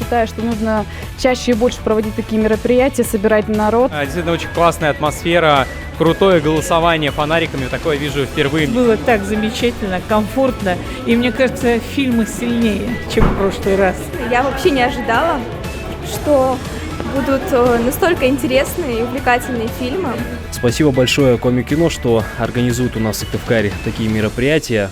считаю, что нужно чаще и больше проводить такие мероприятия, собирать народ. Действительно, очень классная атмосфера, крутое голосование фонариками. Такое вижу впервые. Было так замечательно, комфортно. И мне кажется, фильмы сильнее, чем в прошлый раз. Я вообще не ожидала, что будут настолько интересные и увлекательные фильмы. Спасибо большое Коми Кино, что организует у нас в Сыктывкаре такие мероприятия.